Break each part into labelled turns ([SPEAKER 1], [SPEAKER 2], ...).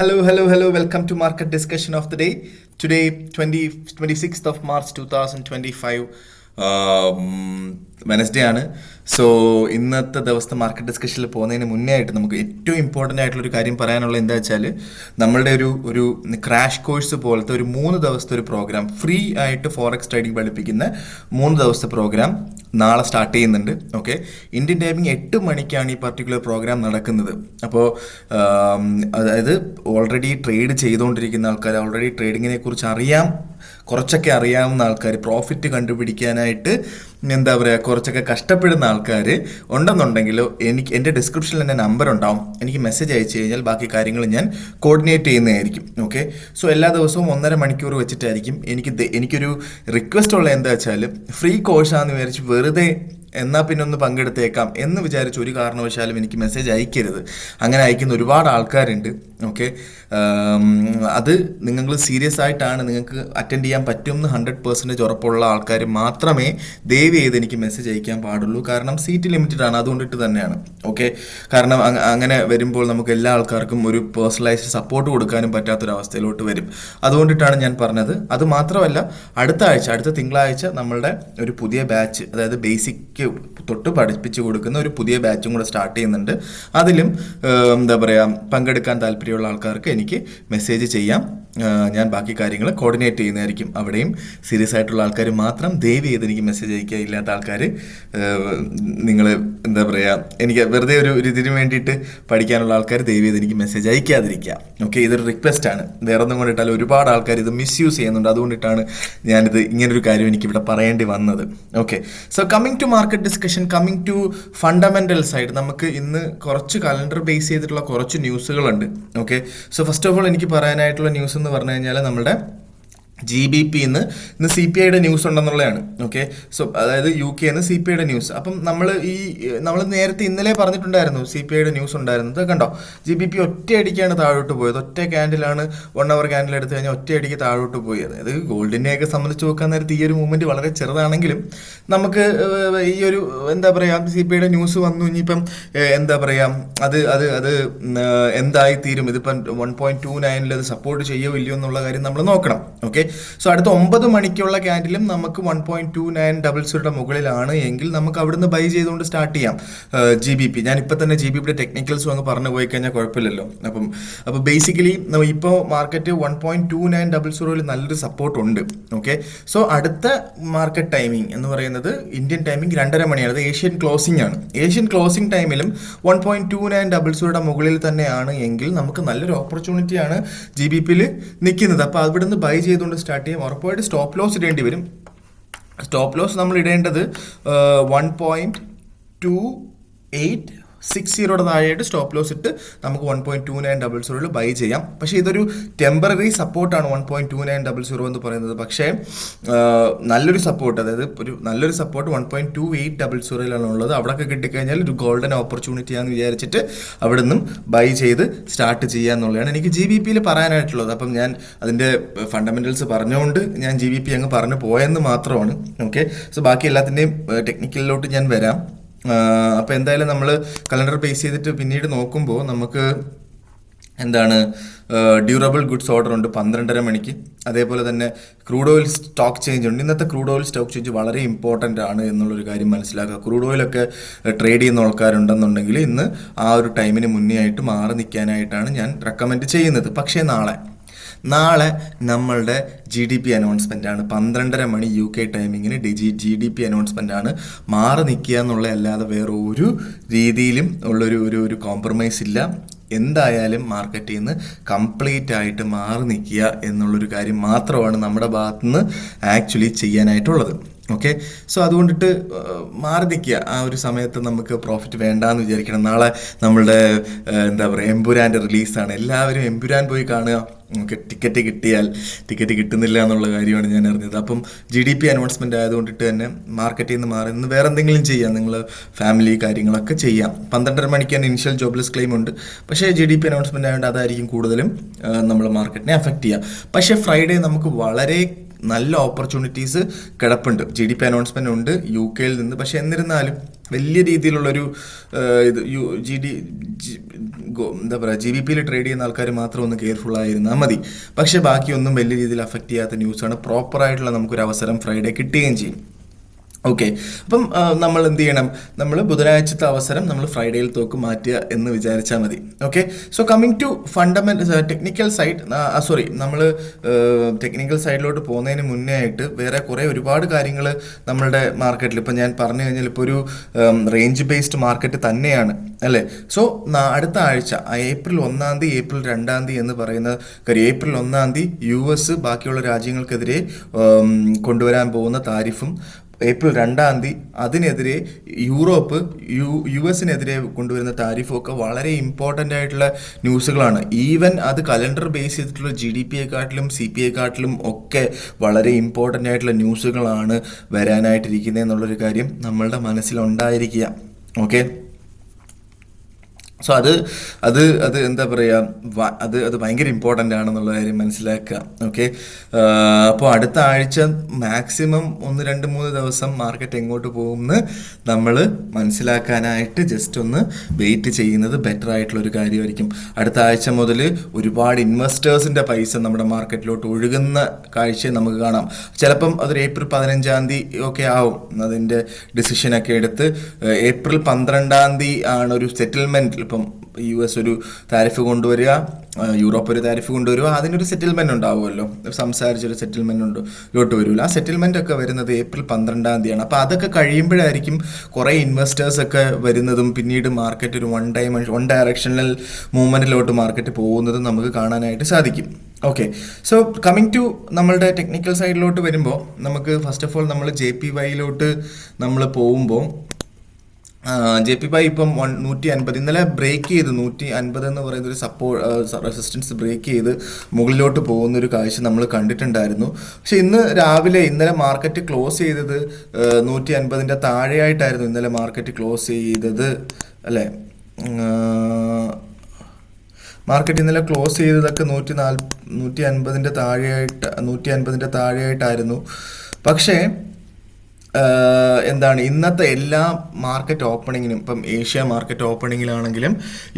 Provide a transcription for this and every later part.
[SPEAKER 1] Hello. Welcome to market discussion of the day. Today, 26th of March 2025, Wednesday ആണ്. So ഇന്നത്തെ ദിവസത്തെ market ഡിസ്കഷനിൽ പോകുന്നതിന് മുന്നേ ആയിട്ട് നമുക്ക് ഏറ്റവും ഇമ്പോർട്ടൻ്റ് ആയിട്ടുള്ള ഒരു കാര്യം പറയാനുള്ളത് എന്താ വെച്ചാൽ, നമ്മളുടെ ഒരു ക്രാഷ് കോഴ്സ് പോലത്തെ ഒരു 3 ദിവസത്തെ ഒരു പ്രോഗ്രാം, ഫ്രീ ആയിട്ട് ഫോറക്സ് ട്രേഡിംഗ് പഠിപ്പിക്കുന്ന 3 ദിവസത്തെ പ്രോഗ്രാം നാളെ സ്റ്റാർട്ട് ചെയ്യുന്നുണ്ട്. ഓക്കെ, ഇന്ത്യൻ ടൈമിംഗ് 8 മണിക്കാണ് ഈ പർട്ടിക്കുലർ പ്രോഗ്രാം നടക്കുന്നത്. അപ്പോൾ അതായത് ഓൾറെഡി ട്രേഡ് ചെയ്തുകൊണ്ടിരിക്കുന്ന ആൾക്കാർ, ഓൾറെഡി ട്രേഡിങ്ങിനെ കുറിച്ച് കുറച്ചൊക്കെ അറിയാവുന്ന ആൾക്കാർ, പ്രോഫിറ്റ് കണ്ടുപിടിക്കാനായിട്ട് എന്താ പറയുക, കുറച്ചൊക്കെ കഷ്ടപ്പെടുന്ന ആൾക്കാർ ഉണ്ടെന്നുണ്ടെങ്കിലോ എൻ്റെ ഡിസ്ക്രിപ്ഷനിൽ എൻ്റെ നമ്പർ ഉണ്ടാവും. എനിക്ക് മെസ്സേജ് അയച്ചു കഴിഞ്ഞാൽ ബാക്കി കാര്യങ്ങൾ ഞാൻ കോർഡിനേറ്റ് ചെയ്യുന്നതായിരിക്കും. ഓക്കെ, സോ എല്ലാ ദിവസവും 1.5 മണിക്കൂർ വെച്ചിട്ടായിരിക്കും. എനിക്കൊരു റിക്വസ്റ്റ് ഉള്ള എന്താ വെച്ചാൽ, ഫ്രീ കോഴ്സാണെന്ന് വിചാരിച്ച് വെറുതെ എന്നാൽ പിന്നെ ഒന്ന് പങ്കെടുത്തേക്കാം എന്ന് വിചാരിച്ച് ഒരു കാരണവശാലും എനിക്ക് മെസ്സേജ് അയക്കരുത്. അങ്ങനെ അയക്കുന്ന ഒരുപാട് ആൾക്കാരുണ്ട്. ഓക്കെ, അത് നിങ്ങൾ സീരിയസ് ആയിട്ടാണ്, നിങ്ങൾക്ക് അറ്റൻഡ് ചെയ്യാൻ പറ്റും എന്ന് 100% ഉറപ്പുള്ള ആൾക്കാർ മാത്രമേ ദയവ് ചെയ്ത് എനിക്ക് മെസ്സേജ് അയക്കാൻ പാടുള്ളൂ. കാരണം സീറ്റ് ലിമിറ്റഡ് ആണ്, അതുകൊണ്ടിട്ട് തന്നെയാണ്. ഓക്കെ, കാരണം അങ്ങനെ വരുമ്പോൾ നമുക്ക് എല്ലാ ആൾക്കാർക്കും ഒരു പേഴ്സണലൈസ്ഡ് സപ്പോർട്ട് കൊടുക്കാനും പറ്റാത്തൊരവസ്ഥയിലോട്ട് വരും. അതുകൊണ്ടിട്ടാണ് ഞാൻ പറഞ്ഞത്. അത് മാത്രമല്ല, അടുത്ത തിങ്കളാഴ്ച നമ്മളുടെ ഒരു പുതിയ ബാച്ച്, അതായത് ബേസിക് തൊട്ട് പഠിപ്പിച്ചു കൊടുക്കുന്ന ഒരു പുതിയ ബാച്ചും കൂടെ സ്റ്റാർട്ട് ചെയ്യുന്നുണ്ട്. അതിലും എന്താ പറയുക, പങ്കെടുക്കാൻ താല്പര്യമുള്ള ആൾക്കാർക്ക് എനിക്ക് മെസ്സേജ് ചെയ്യാം. ഞാൻ ബാക്കി കാര്യങ്ങൾ കോർഡിനേറ്റ് ചെയ്യുന്നതായിരിക്കും. അവിടെയും സീരിയസ് ആയിട്ടുള്ള ആൾക്കാർ മാത്രം ദയവ് ചെയ്ത് എനിക്ക് മെസ്സേജ് അയക്കുക. ഇല്ലാത്ത ആൾക്കാർ നിങ്ങൾ എന്താ പറയുക, എനിക്ക് വെറുതെ ഒരു ഇതിന് വേണ്ടിയിട്ട് പഠിക്കാനുള്ള ആൾക്കാർ ദയവ് ചെയ്ത് എനിക്ക് മെസ്സേജ് അയക്കാതിരിക്കുക. ഓക്കെ, ഇതൊരു റിക്വസ്റ്റ് ആണ്, വേറെ ഒന്നും കൊണ്ടിട്ടാൽ ഒരുപാട് ആൾക്കാർ ഇത് മിസ്യൂസ് ചെയ്യുന്നുണ്ട്. അതുകൊണ്ടിട്ടാണ് ഞാനിത് ഇങ്ങനൊരു കാര്യം എനിക്കിവിടെ പറയേണ്ടി വന്നത്. Okay, so coming to market discussion, coming to fundamental side, നമുക്ക് ഇന്ന് കുറച്ച് കലണ്ടർ ബേസ് ചെയ്തിട്ടുള്ള കുറച്ച് ന്യൂസുകളുണ്ട്. Okay, so first of all എനിക്ക് പറയാനായിട്ടുള്ള ന്യൂസ് എന്ന് പറഞ്ഞു കഴിഞ്ഞാൽ, നമ്മുടെ GBP ഇന്ന് CPI യുടെ ന്യൂസ് ഉണ്ടെന്നുള്ളതാണ്. ഓക്കെ, സോ അതായത് UK CPI യുടെ ന്യൂസ്. അപ്പം നമ്മൾ നേരത്തെ ഇന്നലെ പറഞ്ഞിട്ടുണ്ടായിരുന്നു CPI യുടെ ന്യൂസ് ഉണ്ടായിരുന്നത്. കണ്ടോ, GBP ഒറ്റയടിക്കാണ് താഴോട്ട് പോയത്. ഒറ്റ ക്യാൻഡിലാണ്, 1 hour ക്യാൻഡിൽ എടുത്തു കഴിഞ്ഞാൽ ഒറ്റയടിക്ക് താഴോട്ട് പോയി. അതായത് ഗോൾഡിനെയൊക്കെ സംബന്ധിച്ച് നോക്കാൻ നേരത്തെ ഈ ഒരു മൂവ്മെന്റ് വളരെ ചെറുതാണെങ്കിലും നമുക്ക് ഈ ഒരു എന്താ പറയുക, CPI യുടെ ന്യൂസ് വന്നു. ഇനിയിപ്പം എന്താ പറയുക, അത് എന്തായി തീരും, ഇതിപ്പം 1.29 അത് സപ്പോർട്ട് ചെയ്യോ ഇല്ലയോ എന്നുള്ള കാര്യം നമ്മൾ നോക്കണം. ഓക്കെ, സോ അടുത്ത 9 മണിക്കുള്ള ക്യാൻഡിലും നമുക്ക് 1.2900 മുകളിലാണ് എങ്കിൽ നമുക്ക് അവിടുന്ന് ബൈ ചെയ്തുകൊണ്ട് സ്റ്റാർട്ട് ചെയ്യാം GBP. ഞാൻ ഇപ്പം തന്നെ GBPയുടെ ടെക്നിക്കൽസും അങ്ങ് പറഞ്ഞു പോയി കഴിഞ്ഞാൽ കുഴപ്പമില്ലല്ലോ. അപ്പോൾ ബേസിക്കലി ഇപ്പോൾ മാർക്കറ്റ് 1.2900 നല്ലൊരു സപ്പോർട്ട് ഉണ്ട്. ഓക്കെ, സോ അടുത്ത മാർക്കറ്റ് ടൈമിംഗ് എന്ന് പറയുന്നത് ഇന്ത്യൻ ടൈമിംഗ് 2:30 മണിയാണ്. അത് ഏഷ്യൻ ക്ലോസിംഗ് ആണ്. ഏഷ്യൻ ക്ലോസിംഗ് ടൈമിലും 1.2900 മുകളിൽ തന്നെയാണ് എങ്കിൽ നമുക്ക് നല്ലൊരു ഓപ്പർച്യൂണിറ്റിയാണ് GBPയിൽ നിൽക്കുന്നത്. അപ്പോൾ അവിടുന്ന് ബൈ ചെയ്തുകൊണ്ട് സ്റ്റാർട്ട് ചെയ്യും. ഉറപ്പായിട്ട് സ്റ്റോപ്പ് ലോസ് ഇടേണ്ടി വരും. സ്റ്റോപ്പ് ലോസ് നമ്മൾ ഇടേണ്ടത് 1.2860 താഴെയായിട്ട് സ്റ്റോപ്പ് ലോസ് ഇട്ട് നമുക്ക് 1.2900 ബൈ ചെയ്യാം. പക്ഷേ ഇതൊരു ടെമ്പററി സപ്പോർട്ടാണ് 1.2900 എന്ന് പറയുന്നത്. പക്ഷേ നല്ലൊരു സപ്പോർട്ട്, അതായത് ഒരു നല്ലൊരു സപ്പോർട്ട് 1.2800 ഉള്ളത്. അവിടെയൊക്കെ കിട്ടിക്കഴിഞ്ഞാൽ ഒരു ഗോൾഡൻ ഓപ്പർച്യൂണിറ്റിയാണെന്ന് വിചാരിച്ചിട്ട് അവിടെ നിന്നും ബൈ ചെയ്ത് സ്റ്റാർട്ട് ചെയ്യുക എന്നുള്ളതാണ് എനിക്ക് GBPയിൽ പറയാനായിട്ടുള്ളത്. അപ്പം ഞാൻ അതിൻ്റെ ഫണ്ടമെന്റൽസ് പറഞ്ഞുകൊണ്ട് ഞാൻ GBP അങ്ങ് പറഞ്ഞു പോയെന്ന് മാത്രമാണ്. ഓക്കെ, സോ ബാക്കി എല്ലാത്തിൻ്റെയും ടെക്നിക്കലിലോട്ട് ഞാൻ വരാം. അപ്പോൾ എന്തായാലും നമ്മൾ കലണ്ടർ ബേസ് ചെയ്തിട്ട് പിന്നീട് നോക്കുമ്പോൾ നമുക്ക് എന്താണ്, ഡ്യൂറബിൾ ഗുഡ്സ് ഓർഡർ ഉണ്ട് 12:30 മണിക്ക്. അതേപോലെ തന്നെ ക്രൂഡ് ഓയിൽ സ്റ്റോക്ക് ചേഞ്ച് ഉണ്ട്. ഇന്നത്തെ ക്രൂഡ് ഓയിൽ സ്റ്റോക്ക് ചേഞ്ച് വളരെ ഇമ്പോർട്ടൻ്റ് ആണ് എന്നുള്ളൊരു കാര്യം മനസ്സിലാക്കുക. ക്രൂഡ് ഓയിലൊക്കെ ട്രേഡ് ചെയ്യുന്ന ആൾക്കാരുണ്ടെന്നുണ്ടെങ്കിൽ ഇന്ന് ആ ഒരു ടൈമിന് മുന്നേ ആയിട്ട് മാറി നിൽക്കാനായിട്ടാണ് ഞാൻ റെക്കമെൻഡ് ചെയ്യുന്നത്. പക്ഷേ നാളെ നമ്മളുടെ GDP അനൗൺസ്മെൻ്റ് ആണ്. 12:30 മണി UK ടൈമിങ്ങിന് GDP അനൗൺസ്മെൻ്റ് ആണ്. മാറി നിൽക്കുക എന്നുള്ളതല്ലാതെ വേറെ ഒരു രീതിയിലും ഉള്ളൊരു കോംപ്രമൈസ് ഇല്ല. എന്തായാലും മാർക്കറ്റിൽ നിന്ന് കംപ്ലീറ്റ് ആയിട്ട് മാറി നിൽക്കുക എന്നുള്ളൊരു കാര്യം മാത്രമാണ് നമ്മുടെ ഭാഗത്തുനിന്ന് ആക്ച്വലി ചെയ്യാനായിട്ടുള്ളത്. ഓക്കെ, സോ അതുകൊണ്ടിട്ട് മാറി നിൽക്കുക. ആ ഒരു സമയത്ത് നമുക്ക് പ്രോഫിറ്റ് വേണ്ടാന്ന് വിചാരിക്കണം. നാളെ നമ്മളുടെ എന്താ പറയുക, എമ്പുരാൻ്റെ റിലീസാണ്. എല്ലാവരും എമ്പുരാൻ പോയി കാണുക. നമുക്ക് ടിക്കറ്റ് കിട്ടുന്നില്ല എന്നുള്ള കാര്യമാണ് ഞാൻ അറിഞ്ഞത്. അപ്പം GDP അനൗൺസ്മെൻ്റ് ആയതുകൊണ്ടിട്ട് തന്നെ മാർക്കറ്റിൽ നിന്ന് മാറി നിന്ന് വേറെ എന്തെങ്കിലും ചെയ്യാം, നിങ്ങൾ ഫാമിലി കാര്യങ്ങളൊക്കെ ചെയ്യാം. 12:30 മണിക്ക് തന്നെ ഇനിഷ്യൽ ജോബ്ലെസ് ക്ലെയിം ഉണ്ട്. പക്ഷേ GDP അനൗൺസ്മെൻ്റ് ആയതുകൊണ്ട് അതായിരിക്കും കൂടുതലും നമ്മൾ മാർക്കറ്റിനെ അഫക്റ്റ് ചെയ്യുക. പക്ഷേ ഫ്രൈഡേ നമുക്ക് വളരെ നല്ല ഓപ്പർച്യൂണിറ്റീസ് കിടപ്പുണ്ട്. GDP അനൗൺസ്മെൻ്റ് ഉണ്ട് UK നിന്ന്. പക്ഷേ എന്നിരുന്നാലും വലിയ രീതിയിലുള്ളൊരു ഇത് എന്താ പറയുക GBP ട്രേഡ് ചെയ്യുന്ന ആൾക്കാർ മാത്രം ഒന്ന് കെയർഫുൾ ആയിരുന്നാൽ മതി. പക്ഷേ ബാക്കിയൊന്നും വലിയ രീതിയിൽ അഫക്റ്റ് ചെയ്യാത്ത ന്യൂസാണ്. പ്രോപ്പറായിട്ടുള്ള നമുക്കൊരു അവസരം ഫ്രൈഡേ കിട്ടുകയും ചെയ്യും. ഓക്കെ, അപ്പം നമ്മൾ എന്ത് ചെയ്യണം, നമ്മൾ ബുധനാഴ്ചത്തെ അവസരം നമ്മൾ ഫ്രൈഡേയിൽ തോക്ക് മാറ്റുക എന്ന് വിചാരിച്ചാൽ മതി. Okay, so coming to technical side, sorry, നമ്മൾ ടെക്നിക്കൽ സൈഡിലോട്ട് പോകുന്നതിന് മുന്നേ ആയിട്ട് വേറെ കുറേ ഒരുപാട് കാര്യങ്ങൾ നമ്മളുടെ മാർക്കറ്റിൽ ഇപ്പം ഞാൻ പറഞ്ഞു കഴിഞ്ഞാൽ ഇപ്പോൾ ഒരു റേഞ്ച് ബേസ്ഡ് മാർക്കറ്റ് തന്നെയാണ് അല്ലേ. സോ അടുത്ത ആഴ്ച ഏപ്രിൽ 1 ഏപ്രിൽ 2 എന്ന് പറയുന്ന കാര്യം, ഏപ്രിൽ 1 US ബാക്കിയുള്ള രാജ്യങ്ങൾക്കെതിരെ കൊണ്ടുവരാൻ പോകുന്ന താരിഫും ഏപ്രിൽ 2 അതിനെതിരെ യൂറോപ്പ് US കൊണ്ടുവരുന്ന താരിഫും ഒക്കെ വളരെ ഇമ്പോർട്ടൻ്റ് ആയിട്ടുള്ള ന്യൂസുകളാണ്. ഈവൻ അത് കലണ്ടർ ബേസ് ചെയ്തിട്ടുള്ള GDP CPI ഒക്കെ വളരെ ഇമ്പോർട്ടൻ്റ് ആയിട്ടുള്ള ന്യൂസുകളാണ് വരാനായിട്ടിരിക്കുന്നത് എന്നുള്ളൊരു കാര്യം നമ്മളുടെ മനസ്സിലുണ്ടായിരിക്കുക. ഓക്കെ, സോ അത് എന്താ പറയുക, അത് ഭയങ്കര ഇമ്പോർട്ടൻ്റ് ആണെന്നുള്ള കാര്യം മനസ്സിലാക്കുക. ഓക്കെ, അപ്പോൾ അടുത്ത ആഴ്ച മാക്സിമം 1-2-3 ദിവസം മാർക്കറ്റ് എങ്ങോട്ട് പോകുമെന്ന് നമ്മൾ മനസ്സിലാക്കാനായിട്ട് ജസ്റ്റ് ഒന്ന് വെയിറ്റ് ചെയ്യുന്നത് ബെറ്റർ ആയിട്ടുള്ളൊരു കാര്യമായിരിക്കും. അടുത്ത ആഴ്ച മുതൽ ഒരുപാട് ഇൻവെസ്റ്റേഴ്സിൻ്റെ പൈസ നമ്മുടെ മാർക്കറ്റിലോട്ട് ഒഴുകുന്ന കാഴ്ച നമുക്ക് കാണാം. ചിലപ്പം അതൊരു ഏപ്രിൽ 15 ഒക്കെ ആവും അതിൻ്റെ ഡിസിഷനൊക്കെ എടുത്ത്. ഏപ്രിൽ 12 ആണ് ഒരു സെറ്റിൽമെൻറ്റ്. ഇപ്പം US ഒരു താരിഫ് കൊണ്ടുവരിക, യൂറോപ്പ് ഒരു താരിഫ് കൊണ്ടുവരിക, അതിനൊരു സെറ്റിൽമെൻറ്റ് ഉണ്ടാവുമല്ലോ, സംസാരിച്ചൊരു സെറ്റിൽമെൻറ്റിലോട്ട് വരുമല്ലോ. ആ സെറ്റിൽമെൻ്റ് ഒക്കെ വരുന്നത് ഏപ്രിൽ 12 അപ്പോൾ അതൊക്കെ കഴിയുമ്പോഴായിരിക്കും കുറേ ഇൻവെസ്റ്റേഴ്സൊക്കെ വരുന്നതും പിന്നീട് മാർക്കറ്റ് ഒരു വൺ ഡയറക്ഷണൽ മൂവ്മെൻറ്റിലോട്ട് മാർക്കറ്റ് പോകുന്നതും നമുക്ക് കാണാനായിട്ട് സാധിക്കും. ഓക്കെ, സോ കമ്മിങ് ടു നമ്മളുടെ ടെക്നിക്കൽ സൈഡിലോട്ട് വരുമ്പോൾ നമുക്ക് ഫസ്റ്റ് ഓഫ് ഓൾ നമ്മൾ JPY നമ്മൾ പോകുമ്പോൾ JPY ഇപ്പം 150 ഇന്നലെ ബ്രേക്ക് ചെയ്ത് 150 എന്ന് പറയുന്ന ഒരു റെസിസ്റ്റൻസ് ബ്രേക്ക് ചെയ്ത് മുകളിലോട്ട് പോകുന്നൊരു കാഴ്ച നമ്മൾ കണ്ടിട്ടുണ്ടായിരുന്നു. പക്ഷെ ഇന്നലെ മാർക്കറ്റ് ക്ലോസ് ചെയ്തത് 150 താഴെയായിട്ടായിരുന്നു ഇന്നലെ മാർക്കറ്റ് ക്ലോസ് ചെയ്തത് അല്ലേ. മാർക്കറ്റ് ഇന്നലെ ക്ലോസ് ചെയ്തതൊക്കെ 150 താഴെയായിട്ടായിരുന്നു. പക്ഷേ എന്താണ് ഇന്നത്തെ എല്ലാ മാർക്കറ്റ് ഓപ്പണിങ്ങിനും, ഇപ്പം ഏഷ്യ മാർക്കറ്റ് ഓപ്പണിങ്ങിലാണെങ്കിലും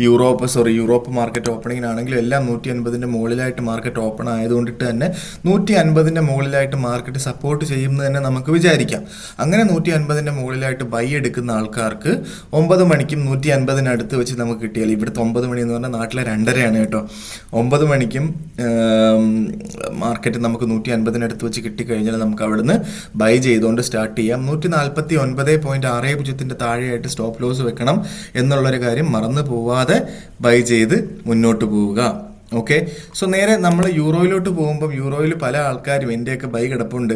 [SPEAKER 1] യൂറോപ്പ് മാർക്കറ്റ് ഓപ്പണിങ്ങിനാണെങ്കിലും എല്ലാം 150 മുകളിലായിട്ട് മാർക്കറ്റ് ഓപ്പൺ ആയതുകൊണ്ടിട്ട് തന്നെ 150 മുകളിലായിട്ട് മാർക്കറ്റ് സപ്പോർട്ട് ചെയ്യുമെന്ന് തന്നെ നമുക്ക് വിചാരിക്കാം. അങ്ങനെ 150 മുകളിലായിട്ട് ബൈ എടുക്കുന്ന ആൾക്കാർക്ക് 9 മണിക്കും 150 അടുത്ത് വെച്ച് നമുക്ക് കിട്ടിയാൽ, ഇവിടുത്തെ 9 മണി എന്ന് പറഞ്ഞാൽ നാട്ടിലെ 2:30 കേട്ടോ, 9 മണിക്കും മാർക്കറ്റ് നമുക്ക് 150 അടുത്ത് വെച്ച് കിട്ടിക്കഴിഞ്ഞാൽ നമുക്ക് അവിടുന്ന് ബൈ ചെയ്തുകൊണ്ട് സ്റ്റാർട്ട് ചെയ്യാം. 149.60 താഴെയായിട്ട് സ്റ്റോപ്പ് ലോസ് വെക്കണം എന്നുള്ളൊരു കാര്യം മറന്നു പോവാതെ ബൈ ചെയ്ത് മുന്നോട്ട് പോവുക. ഓക്കെ, സോ നേരെ നമ്മൾ യൂറോയിലോട്ട് പോകുമ്പം യൂറോയിൽ പല ആൾക്കാരും എൻ്റെയൊക്കെ ബൈ കിടപ്പുണ്ട്.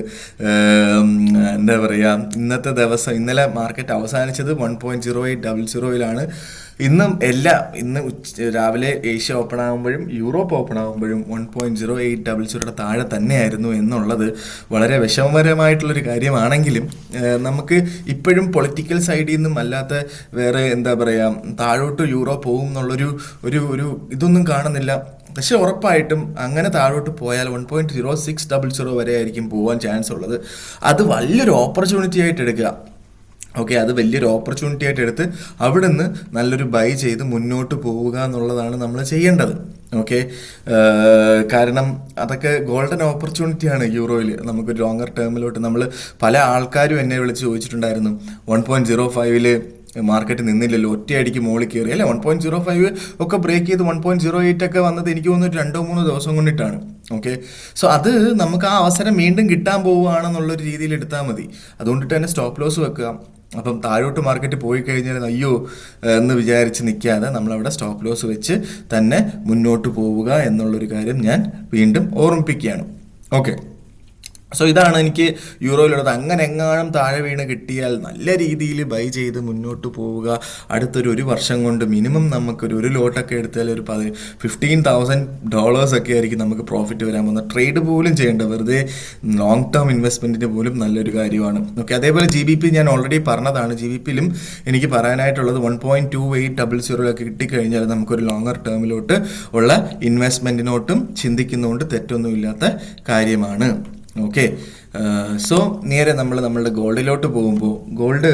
[SPEAKER 1] എന്താ പറയുക, ഇന്നലെ മാർക്കറ്റ് അവസാനിച്ചത് 1.0800 ഇന്ന് രാവിലെ ഏഷ്യ ഓപ്പൺ ആകുമ്പോഴും യൂറോപ്പ് ഓപ്പൺ ആകുമ്പോഴും 1.0800 താഴെ തന്നെയായിരുന്നു എന്നുള്ളത് വളരെ വിഷമകരമായിട്ടുള്ളൊരു കാര്യമാണെങ്കിലും നമുക്ക് ഇപ്പോഴും പൊളിറ്റിക്കൽ സൈഡിൽ നിന്നും അല്ലാത്ത വേറെ എന്താ പറയുക താഴോട്ട് യൂറോ പോകും എന്നുള്ളൊരു ഇതൊന്നും കാണുന്നില്ല. പക്ഷെ ഉറപ്പായിട്ടും അങ്ങനെ താഴോട്ട് പോയാൽ 1.0600 വരെ ആയിരിക്കും പോകാൻ ചാൻസ് ഉള്ളത്. അത് വലിയൊരു ഓപ്പർച്യൂണിറ്റി ആയിട്ട് എടുക്കുക. ഓക്കെ, അത് വലിയൊരു ഓപ്പർച്യൂണിറ്റി ആയിട്ട് എടുത്ത് അവിടെ നിന്ന് നല്ലൊരു ബൈ ചെയ്ത് മുന്നോട്ട് പോവുക എന്നുള്ളതാണ് നമ്മൾ ചെയ്യേണ്ടത്. ഓക്കെ, കാരണം അതൊക്കെ ഗോൾഡൻ ഓപ്പർച്യൂണിറ്റിയാണ് യൂറോയിൽ. നമുക്ക് ലോങ്ങർ ടേമിലോട്ട് നമ്മൾ പല ആൾക്കാരും എന്നെ വിളിച്ച് ചോദിച്ചിട്ടുണ്ടായിരുന്നു, 1.05 മാർക്കറ്റ് നിന്നില്ലല്ലോ, ഒറ്റയടിക്ക് മുകളിൽ കയറി അല്ലേ. 1.05 ഒക്കെ ബ്രേക്ക് ചെയ്ത് 1.08 ഒക്കെ വന്നത് എനിക്ക് തോന്നുന്നു 2-3 ദിവസം കൊണ്ടിട്ടാണ്. ഓക്കെ, സോ അത് നമുക്ക് ആ അവസരം വീണ്ടും കിട്ടാൻ പോവുകയാണെന്നുള്ളൊരു രീതിയിൽ എടുത്താൽ മതി. അതുകൊണ്ടിട്ട് തന്നെ സ്റ്റോപ്പ് ലോസ് വെക്കുക. അപ്പം താഴോട്ട് മാർക്കറ്റ് പോയി കഴിഞ്ഞാൽ അയ്യോ എന്ന് വിചാരിച്ച് നിൽക്കാതെ നമ്മളവിടെ സ്റ്റോപ്പ് ലോസ് വെച്ച് തന്നെ മുന്നോട്ട് പോവുക എന്നുള്ളൊരു കാര്യം ഞാൻ വീണ്ടും ഓർമ്മിപ്പിക്കുകയാണ്. ഓക്കെ, സോ ഇതാണ് എനിക്ക് യൂറോയിലുള്ളത്. അങ്ങനെ എങ്ങാനും താഴെ വീണ് കിട്ടിയാൽ നല്ല രീതിയിൽ ബൈ ചെയ്ത് മുന്നോട്ട് പോവുക. അടുത്തൊരു വർഷം കൊണ്ട് മിനിമം നമുക്കൊരു ലോട്ടൊക്കെ എടുത്താൽ ഒരു $15,000 ഒക്കെ ആയിരിക്കും നമുക്ക് പ്രോഫിറ്റ് വരാൻ പോകുന്നത്. ട്രേഡ് പോലും ചെയ്യേണ്ട, വെറുതെ ലോങ് ടേം ഇൻവെസ്റ്റ്മെൻറ്റിന് പോലും നല്ലൊരു കാര്യമാണ്. ഓക്കെ, അതേപോലെ GBP ഞാൻ ഓൾറെഡി പറഞ്ഞതാണ്. GBPയിലും എനിക്ക് പറയാനായിട്ടുള്ളത് 1.2800 ഒക്കെ കിട്ടിക്കഴിഞ്ഞാൽ നമുക്കൊരു ലോങ്ങർ ടേമിലോട്ട് ഉള്ള ഇൻവെസ്റ്റ്മെൻറ്റിനോട്ടും ചിന്തിക്കുന്നതുകൊണ്ട് തെറ്റൊന്നുമില്ലാത്ത കാര്യമാണ്. ഓക്കെ, സോ നേരെ നമ്മളുടെ ഗോൾഡിലോട്ട് പോകുമ്പോൾ ഗോൾഡ്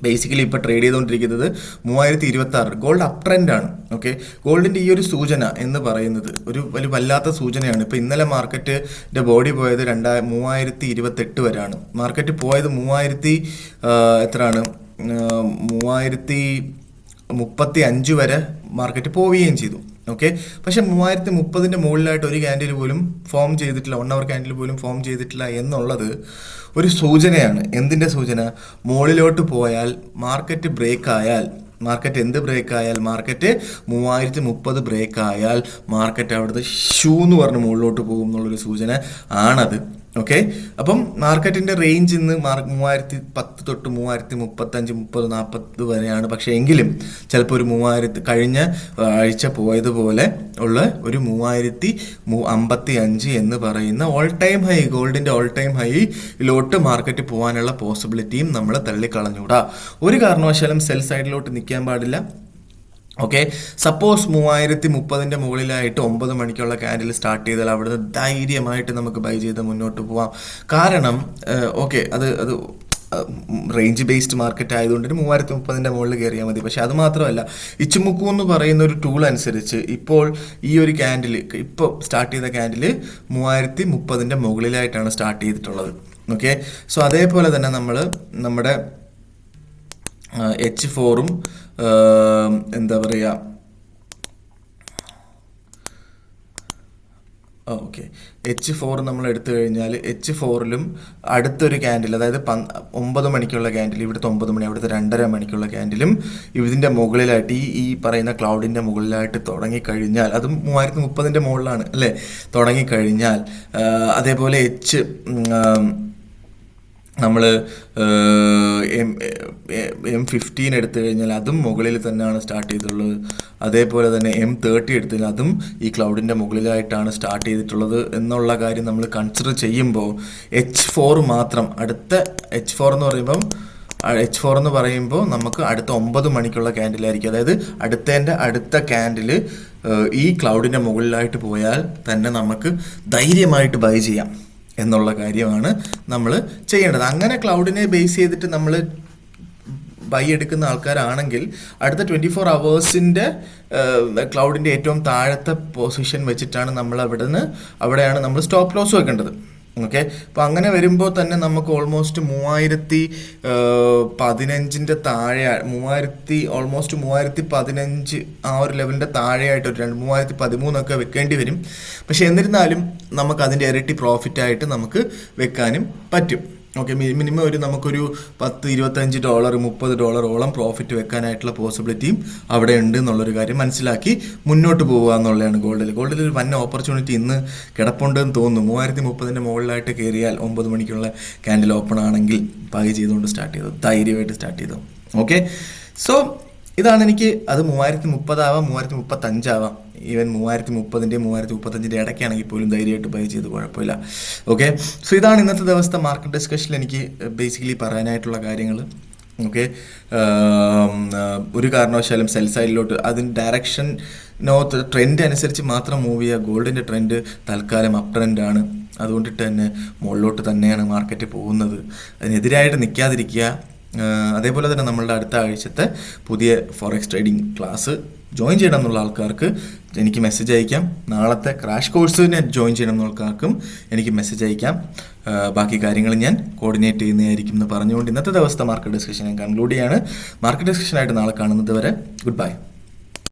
[SPEAKER 1] ബേസിക്കലി ഇപ്പോൾ ട്രേഡ് ചെയ്തുകൊണ്ടിരിക്കുന്നത് 3026. ഗോൾഡ് അപ് ട്രെൻഡ് ആണ്. ഓക്കെ, ഗോൾഡിൻ്റെ ഈ ഒരു സൂചന എന്ന് പറയുന്നത് ഒരു വല്ലാത്ത സൂചനയാണ്. ഇപ്പോൾ ഇന്നലെ മാർക്കറ്റിൻ്റെ ബോഡി പോയത് 3028 വരെയാണ്. മാർക്കറ്റ് പോയത് 3035 വരെ മാർക്കറ്റ് പോവുകയും ചെയ്തു. ഓക്കെ, പക്ഷെ 3030 മുകളിലായിട്ട് ഒരു ക്യാൻഡിൽ പോലും ഫോം ചെയ്തിട്ടില്ല, 1 അവർ ക്യാൻഡിൽ പോലും ഫോം ചെയ്തിട്ടില്ല എന്നുള്ളത് ഒരു സൂചനയാണ്. എന്തിൻ്റെ സൂചന? മുകളിലോട്ട് പോയാൽ മാർക്കറ്റ് ബ്രേക്ക് ആയാൽ, മാർക്കറ്റ് 3030 ബ്രേക്ക് ആയാൽ മാർക്കറ്റ് അവിടുത്തെ ഷൂ എന്ന് പറഞ്ഞ് മുകളിലോട്ട് പോകും എന്നുള്ളൊരു സൂചന ആണത്. ഓക്കെ, അപ്പം മാർക്കറ്റിൻ്റെ റേഞ്ച് ഇന്ന് 3010 തൊട്ട് 3035, 3040 വരെയാണ്. പക്ഷേ എങ്കിലും ചിലപ്പോൾ ഒരു 3000 കഴിഞ്ഞ ആഴ്ച പോയതുപോലെ ഉള്ള ഒരു 3055 എന്ന് പറയുന്ന ഓൾ ടൈം ഹൈ, ഗോൾഡിൻ്റെ ഓൾ ടൈം ഹൈയിലോട്ട് മാർക്കറ്റ് പോകാനുള്ള പോസിബിലിറ്റിയും നമ്മൾ തള്ളിക്കളഞ്ഞൂടാ. ഒരു കാരണവശാലും സെൽ സൈഡിലോട്ട് നിൽക്കാൻ പാടില്ല. ഓക്കെ, സപ്പോസ് 3030 മുകളിലായിട്ട് 9 മണിക്കുള്ള ക്യാൻഡിൽ സ്റ്റാർട്ട് ചെയ്താൽ അവിടുന്ന് ധൈര്യമായിട്ട് നമുക്ക് ബൈ ചെയ്ത് മുന്നോട്ട് പോവാം. കാരണം ഓക്കെ, അത് റേഞ്ച് ബേസ്ഡ് മാർക്കറ്റ് ആയതുകൊണ്ട് 3030 മുകളിൽ കയറിയാൽ മതി. പക്ഷെ അത് മാത്രമല്ല, ഇച്ചുമുക്കു എന്ന് പറയുന്ന ഒരു ടൂൾ അനുസരിച്ച് ഇപ്പോൾ ഈ ഒരു ക്യാൻഡിൽ, ഇപ്പോൾ സ്റ്റാർട്ട് ചെയ്ത ക്യാൻഡിൽ 3030 മുകളിലായിട്ടാണ് സ്റ്റാർട്ട് ചെയ്തിട്ടുള്ളത്. ഓക്കെ, സോ അതേപോലെ തന്നെ നമ്മുടെ H4 എന്താ പറയുക, ഓക്കെ, H4 നമ്മൾ എടുത്തു കഴിഞ്ഞാൽ H4ലും അടുത്തൊരു ക്യാൻഡിൽ, അതായത് 9 മണിക്കുള്ള ക്യാൻഡിൽ, ഇവിടുത്തെ 9 മണി, അവിടുത്തെ 2:30 മണിക്കുള്ള ക്യാൻഡിലും ഇതിൻ്റെ മുകളിലായിട്ട് ഈ പറയുന്ന ക്ലൗഡിൻ്റെ മുകളിലായിട്ട് തുടങ്ങിക്കഴിഞ്ഞാൽ, അതും 3030 മുകളിലാണ് അല്ലേ, തുടങ്ങിക്കഴിഞ്ഞാൽ അതേപോലെ നമ്മൾ M15 എടുത്തു കഴിഞ്ഞാൽ അതും മുകളിൽ തന്നെയാണ് സ്റ്റാർട്ട് ചെയ്തിട്ടുള്ളത്. അതേപോലെ തന്നെ M30 എടുത്തു കഴിഞ്ഞാൽ അതും ഈ ക്ലൗഡിൻ്റെ മുകളിലായിട്ടാണ് സ്റ്റാർട്ട് ചെയ്തിട്ടുള്ളത് എന്നുള്ള കാര്യം നമ്മൾ കൺസിഡർ ചെയ്യുമ്പോൾ H4 മാത്രം, അടുത്ത H4 എന്ന് പറയുമ്പോൾ നമുക്ക് അടുത്ത 9 മണിക്കുള്ള ക്യാൻഡിലായിരിക്കും. അതായത് അടുത്ത ക്യാൻഡിൽ ഈ ക്ലൗഡിൻ്റെ മുകളിലായിട്ട് പോയാൽ തന്നെ നമുക്ക് ധൈര്യമായിട്ട് ബൈ ചെയ്യാം എന്നുള്ള കാര്യമാണ് നമ്മൾ ചെയ്യേണ്ടത്. അങ്ങനെ ക്ലൗഡിനെ ബേസ് ചെയ്തിട്ട് നമ്മൾ ബൈ എടുക്കുന്ന ആൾക്കാരാണെങ്കിൽ അടുത്ത 24 അവേഴ്സിൻ്റെ ക്ലൗഡിൻ്റെ ഏറ്റവും താഴത്തെ പൊസിഷൻ വെച്ചിട്ടാണ് അവിടെയാണ് നമ്മൾ സ്റ്റോപ്പ് ലോസ് വെക്കേണ്ടത്. ഓക്കെ, അപ്പോൾ അങ്ങനെ വരുമ്പോൾ തന്നെ നമുക്ക് ഓൾമോസ്റ്റ് 3015 താഴെ, ഓൾമോസ്റ്റ് 3015 ആ ഒരു ലെവലിൻ്റെ താഴെയായിട്ട് ഒരു 3013 വെക്കേണ്ടി വരും. പക്ഷെ എന്നിരുന്നാലും നമുക്ക് അതിൻ്റെ ഇരട്ടി പ്രോഫിറ്റായിട്ട് നമുക്ക് വെക്കാനും പറ്റും. ഓക്കെ, മിനിമം നമുക്കൊരു $10-25, $30 പ്രോഫിറ്റ് വെക്കാനായിട്ടുള്ള പോസിബിലിറ്റിയും അവിടെ ഉണ്ട് എന്നുള്ളൊരു കാര്യം മനസ്സിലാക്കി മുന്നോട്ട് പോകുക എന്നുള്ളതാണ് ഗോൾഡിൽ ഒരു വൻ ഓപ്പർച്യൂണിറ്റി ഇന്ന് കിടപ്പുണ്ടെന്ന് തോന്നുന്നു. 3030 മുകളിലായിട്ട് കയറിയാൽ 9 മണിക്കുള്ള ക്യാൻഡിൽ ഓപ്പൺ ആണെങ്കിൽ ബൈ ചെയ്തുകൊണ്ട് സ്റ്റാർട്ട് ചെയ്തു, ധൈര്യമായിട്ട് സ്റ്റാർട്ട് ചെയ്തു. ഓക്കെ, സോ ഇതാണ് എനിക്ക്, അത് 3030 ആവാം, 3035 ആവാം, ഈവൻ 3030 3035 ഇടയ്ക്കാണെങ്കിൽ പോലും ധൈര്യമായിട്ട് ബൈ ചെയ്ത് കുഴപ്പമില്ല. ഓക്കെ, സോ ഇതാണ് ഇന്നത്തെ ദിവസത്തെ മാർക്കറ്റ് ഡിസ്കഷനിൽ എനിക്ക് ബേസിക്കലി പറയാനായിട്ടുള്ള കാര്യങ്ങൾ. ഓക്കെ, ഒരു കാരണവശാലും സെൽ സൈഡിലോട്ട് അതിന് ട്രെൻഡ് അനുസരിച്ച് മാത്രം മൂവ് ചെയ്യുക. ഗോൾഡിൻ്റെ ട്രെൻഡ് തൽക്കാലം അപ് ട്രെൻഡാണ്, അതുകൊണ്ടിട്ട് തന്നെ മുകളിലോട്ട് തന്നെയാണ് മാർക്കറ്റ് പോകുന്നത്. അതിനെതിരായിട്ട് നിൽക്കാതിരിക്കുക. അതേപോലെ തന്നെ നമ്മളുടെ അടുത്ത ആഴ്ചത്തെ പുതിയ ഫോറക്സ് ട്രേഡിംഗ് ക്ലാസ് ജോയിൻ ചെയ്യണം എന്നുള്ള ആൾക്കാർക്ക് എനിക്ക് മെസ്സേജ് അയക്കാം. നാളത്തെ ക്രാഷ് കോഴ്സിനെ ജോയിൻ ചെയ്യണം എന്നുള്ള ആൾക്കാർക്കും എനിക്ക് മെസ്സേജ് അയക്കാം. ബാക്കി കാര്യങ്ങൾ ഞാൻ കോർഡിനേറ്റ് ചെയ്യുന്നതായിരിക്കും എന്ന് പറഞ്ഞുകൊണ്ട് ഇന്നത്തെ ദിവസത്തെ മാർക്കറ്റ് ഡിസ്കഷൻ ഞാൻ കൺക്ലൂഡ് ചെയ്യാണ്. മാർക്കറ്റ് ഡിസ്കഷനായിട്ട് നാളെ കാണുന്നത് വരെ ഗുഡ് ബൈ.